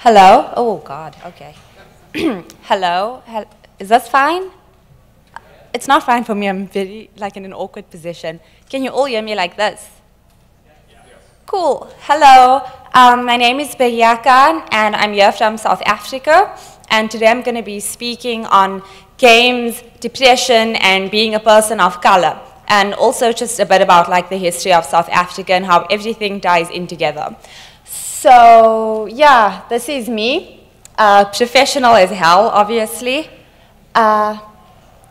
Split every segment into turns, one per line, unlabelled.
Hello? Oh, God, okay. Hello? Is this fine? It's not fine for me. I'm very, like, in an awkward position. Can you all hear me like this? Cool. Hello. My name is Bahiyya KhAn, and I'm here from South Africa. And today I'm going to be speaking on games, depression, and being a person of color. And also just a bit about, like, the history of South Africa and how everything ties in together. So, yeah, this is me. Professional as hell, obviously. And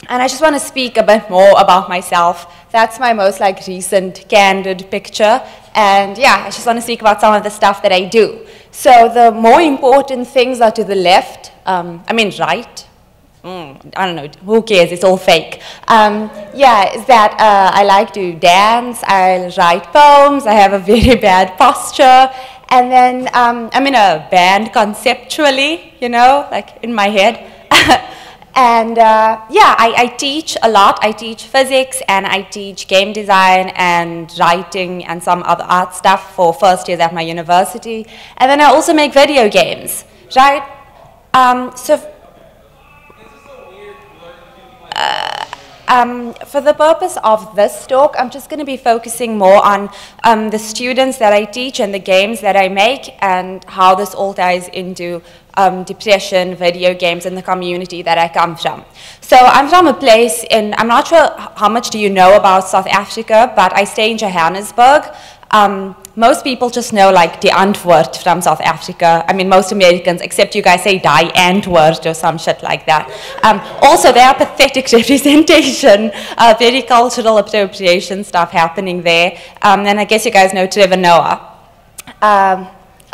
I just want to speak a bit more about myself. That's my most, like, recent candid picture. And yeah, I just want to speak about some of the stuff that I do. So the more important things are to the left, right. I don't know, who cares, it's all fake. Yeah, is that I like to dance, I write poems, I have a very bad posture, and then I'm in a band conceptually, you know, like in my head. And yeah, I teach a lot. I teach physics and I teach game design and writing and some other art stuff for first years at my university. And then I also make video games, right? For the purpose of this talk, I'm just going to be focusing more on the students that I teach and the games that I make and how this all ties into depression, video games, and the community that I come from. So I'm from a place in, I'm not sure how much do you know about South Africa, but I stay in Johannesburg. Most people just know like die Antwoord from South Africa. I mean, most Americans, except you guys say die Antwoord or some shit like that. Also, there are pathetic representation, very cultural appropriation stuff happening there. And I guess you guys know Trevor Noah.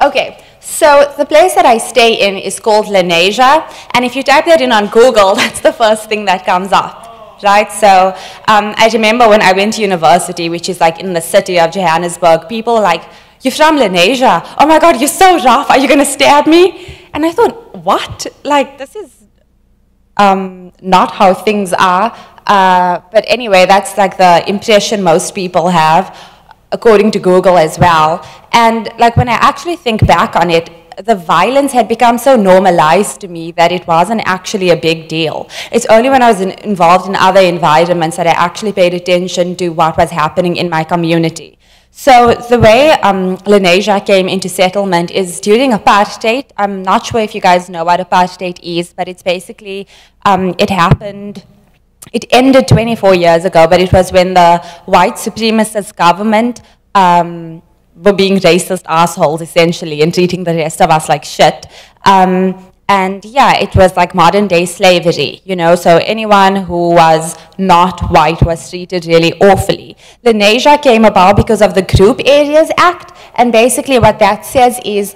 Okay, so the place that I stay in is called Lanisha. And if you type that in on Google, that's the first thing that comes up. Right, so I remember when I went to university, which is like in the city of Johannesburg, people were like, "You're from Lanisha? Oh my God, you're so rough, are you gonna stab me?" And I thought, what? Like, this is not how things are. But anyway, that's like the impression most people have, according to Google as well. And like when I actually think back on it, the violence had become so normalized to me that it wasn't actually a big deal. It's only when I was involved in other environments that I actually paid attention to what was happening in my community. So the way Lanisha came into settlement is during apartheid. I'm not sure if you guys know what apartheid is, but it's basically, it ended 24 years ago, but it was when the white supremacist government were being racist assholes, essentially, and treating the rest of us like shit. And yeah, it was like modern day slavery, you know, so anyone who was not white was treated really awfully. Lanisha came about because of the Group Areas Act, and basically what that says is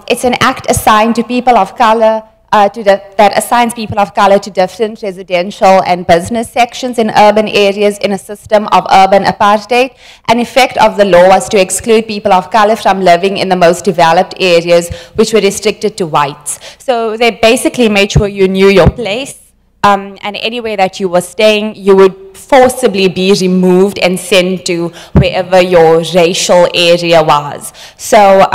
it's an act assigned to people of color, that assigns people of color to different residential and business sections in urban areas in a system of urban apartheid. An effect of the law was to exclude people of color from living in the most developed areas, which were restricted to whites. So they basically made sure you knew your place, and anywhere that you were staying, you would forcibly be removed and sent to wherever your racial area was. So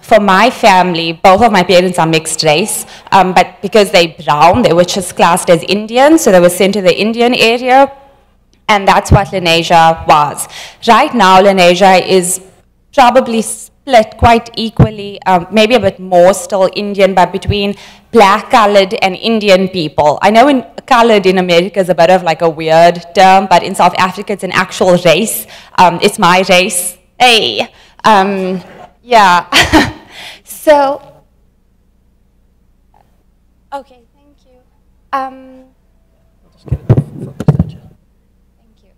for my family, both of my parents are mixed race, but because they're brown, they were just classed as Indian, so they were sent to the Indian area, and that's what Lanisha was. Right now, Lanisha is probably split quite equally, maybe a bit more still Indian, but between black, colored, and Indian people. I know colored in America is a bit of like a weird term, but in South Africa, it's an actual race. It's my race. Hey. Yeah. So, okay, thank you. Thank you.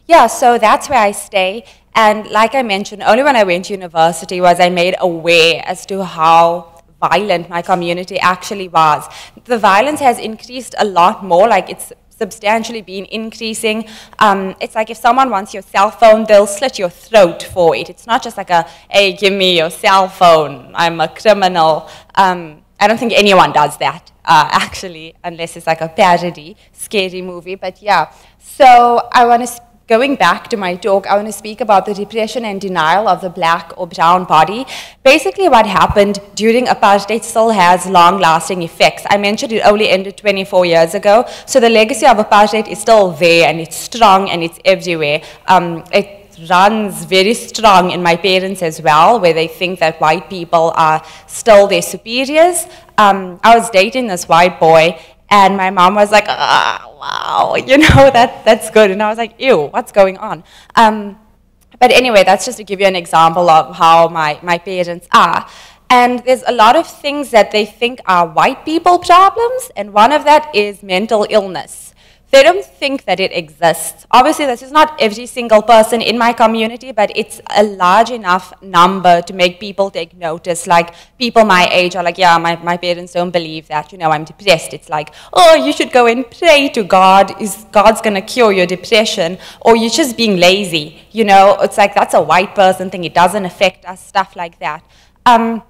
Yeah, so that's where I stay. And like I mentioned, only when I went to university was I made aware as to how violent my community actually was. The violence has increased a lot more, like it's substantially been increasing. It's like if someone wants your cell phone, they'll slit your throat for it. It's not just like a, hey, give me your cell phone, I'm a criminal. I don't think anyone does that, actually, unless it's like a parody, scary movie. But yeah, so I want to going back to my talk, I want to speak about the repression and denial of the black or brown body. Basically, what happened during apartheid still has long-lasting effects. I mentioned it only ended 24 years ago, so the legacy of apartheid is still there, and it's strong, and it's everywhere. It runs very strong in my parents as well, where they think that white people are still their superiors. I was dating this white boy, and my mom was like, wow, you know, that's good. And I was like, ew, what's going on? But anyway, that's just to give you an example of how my parents are. And there's a lot of things that they think are white people problems, and one of that is mental illness. They don't think that it exists. Obviously, this is not every single person in my community, but it's a large enough number to make people take notice. Like, people my age are like, yeah, my parents don't believe that, you know, I'm depressed. It's like, oh, you should go and pray to God. God's going to cure your depression? Or you're just being lazy, you know? It's like, that's a white person thing. It doesn't affect us, stuff like that. And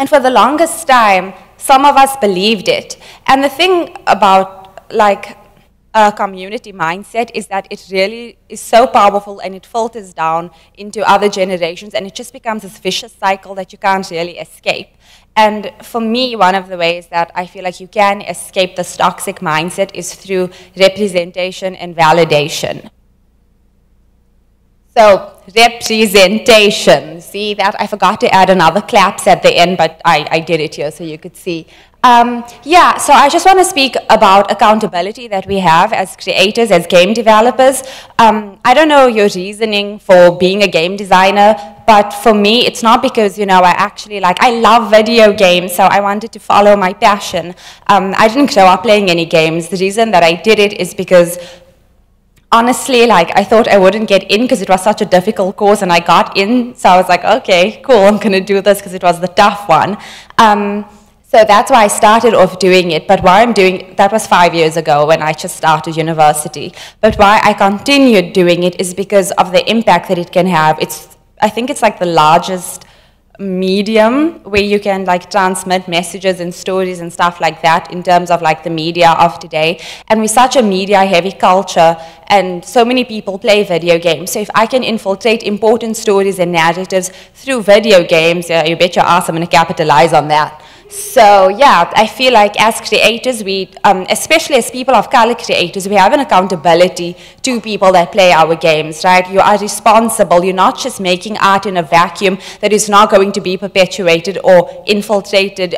for the longest time, some of us believed it. And the thing about, like, community mindset is that it really is so powerful, and it filters down into other generations, and it just becomes this vicious cycle that you can't really escape. And for me, one of the ways that I feel like you can escape this toxic mindset is through representation and validation. So, representation. See that? I forgot to add another claps at the end, but I did it here so you could see. Yeah, so I just want to speak about accountability that we have as creators, as game developers. I don't know your reasoning for being a game designer, but for me, it's not because, you know, I love video games, so I wanted to follow my passion. I didn't grow up playing any games. The reason that I did it is because, honestly, like, I thought I wouldn't get in because it was such a difficult course, and I got in, so I was like, okay, cool, I'm going to do this because it was the tough one. So that's why I started off doing it, but why I'm doing, that was 5 years ago when I just started university. But why I continued doing it is because of the impact that it can have. I think it's like the largest medium where you can like transmit messages and stories and stuff like that in terms of like the media of today. And we're such a media heavy culture, and so many people play video games. So if I can infiltrate important stories and narratives through video games, yeah, you bet your ass I'm going to capitalize on that. So yeah, I feel like as creators, we, especially as people of color creators, we have an accountability to people that play our games, right? You are responsible. You're not just making art in a vacuum that is not going to be perpetuated or infiltrated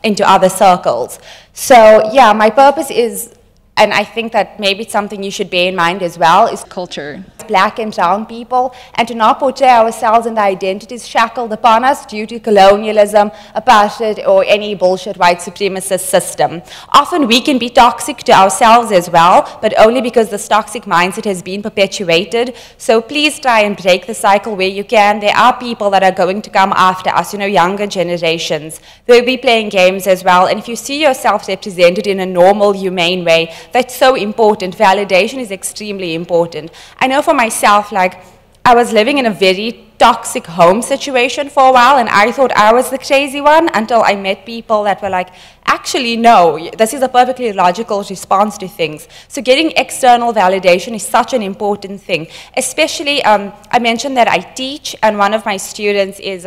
into other circles. So yeah, my purpose is, and I think that maybe it's something you should bear in mind as well, is
culture.
Black and brown people, and to not portray ourselves and the identities shackled upon us due to colonialism, apartheid, or any bullshit white supremacist system. Often we can be toxic to ourselves as well, but only because this toxic mindset has been perpetuated. So please try and break the cycle where you can. There are people that are going to come after us, you know, younger generations. They'll be playing games as well, and if you see yourself represented in a normal, humane way, that's so important. Validation is extremely important. I know for myself, like, I was living in a very toxic home situation for a while, and I thought I was the crazy one until I met people that were like, actually, no, this is a perfectly logical response to things. So getting external validation is such an important thing. Especially, I mentioned that I teach, and one of my students is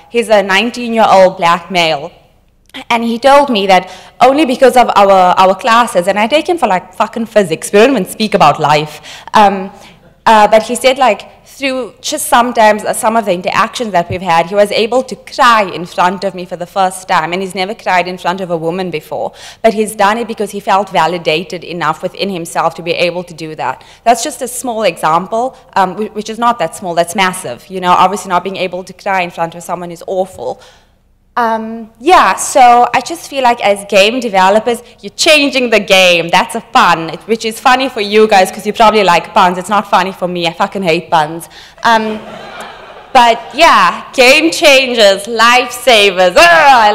he's a 19-year-old black male. And he told me that only because of our classes, and I take him for like fucking physics, we don't even speak about life, but he said like through just sometimes some of the interactions that we've had, he was able to cry in front of me for the first time, and he's never cried in front of a woman before, but he's done it because he felt validated enough within himself to be able to do that. That's just a small example, which is not that small, that's massive. You know, obviously not being able to cry in front of someone is awful. Yeah, so I just feel like as game developers, you're changing the game. That's a fun, which is funny for you guys because you probably like puns. It's not funny for me. I fucking hate puns. But yeah, game changers, lifesavers.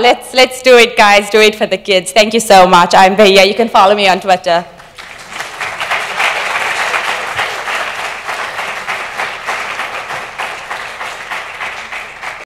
Let's do it, guys. Do it for the kids. Thank you so much. I'm Bahiyya. You can follow me on Twitter.